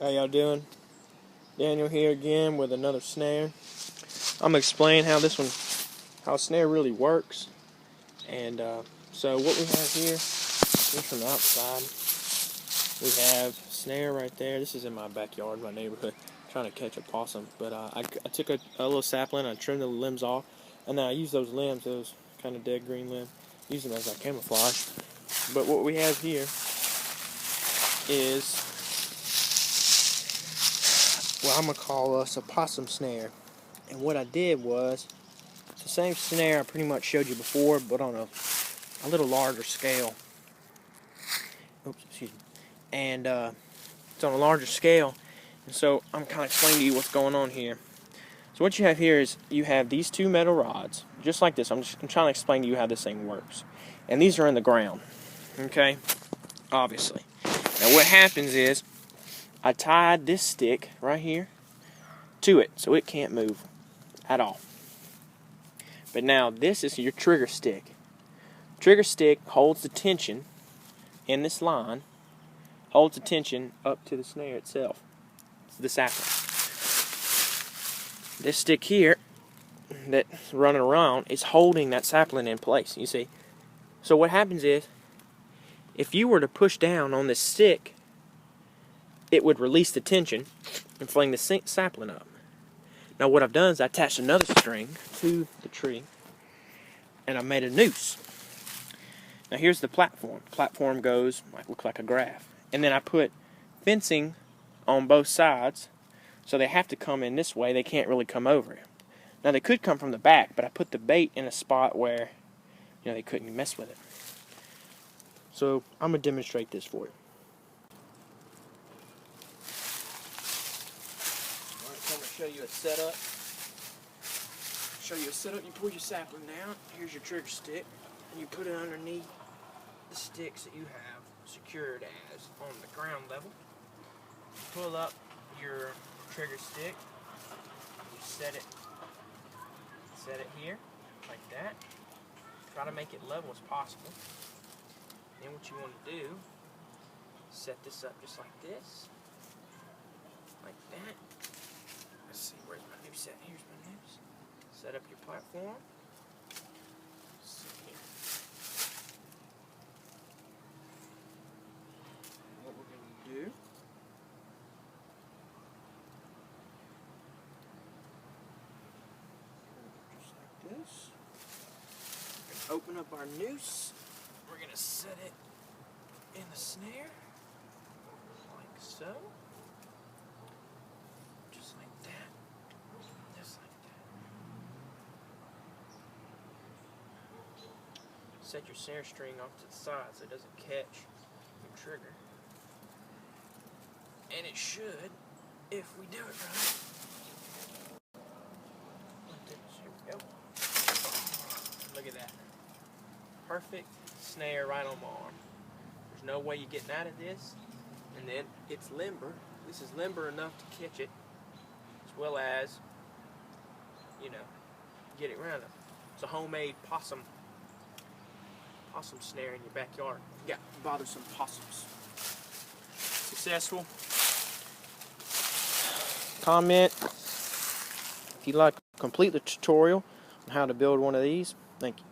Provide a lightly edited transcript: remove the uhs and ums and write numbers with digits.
How y'all doing? Daniel here again with another snare. I'm gonna explain how a snare really works. And so what we have here is from the outside. We have snare right there. This is in my backyard, my neighborhood, trying to catch a possum. But I took a little sapling, I trimmed the limbs off, and then I used those limbs, those kind of dead green limbs, use them as like camouflage. But what we have here is what I'm going to call us a possum snare. And what I did was, it's the same snare I pretty much showed you before, but on a little larger scale. Oops, excuse me. And it's on a larger scale. And so I'm kind of explaining to you what's going on here. So what you have here is you have these two metal rods, just like this. I'm trying to explain to you how this thing works. And these are in the ground, okay? Obviously. Now what happens is, I tied this stick right here to it so it can't move at all. But now this is your trigger stick. Trigger stick holds the tension in this line, holds the tension up to the snare itself. It's the sapling. This stick here that's running around is holding that sapling in place, you see. So what happens is, if you were to push down on this stick, it would release the tension and fling the sapling up. Now what I've done is I attached another string to the tree and I made a noose. Now here's the platform. The platform goes, might look like a graph. And then I put fencing on both sides, so they have to come in this way. They can't really come over it. Now they could come from the back, but I put the bait in a spot where they couldn't mess with it. So I'm going to demonstrate this for you. Alright, so I'm going to show you a setup. You pull your sapling down. Here's your trigger stick. And you put it underneath the sticks that you have secured as on the ground level. You pull up your trigger stick. You set it here, like that. Try to make it level as possible. Then what you want to do, set this up just like this. Like that. Let's see, where's my noose at? Here's my noose. Set up your platform. Let's see here. What we're going to do, just like this. We're going to open up our noose. We're going to set it in the snare, like so. Just like that. Just like that. Set your snare string off to the side so it doesn't catch your trigger. And it should, if we do it right. Here we go. Look at that. Perfect snare right on my arm. There's no way you're getting out of this. And then it's limber. This is limber enough to catch it, as well as, get it around it. It's a homemade possum snare in your backyard. You got bothersome possums. Successful. Comment if you'd like to complete the tutorial on how to build one of these. Thank you.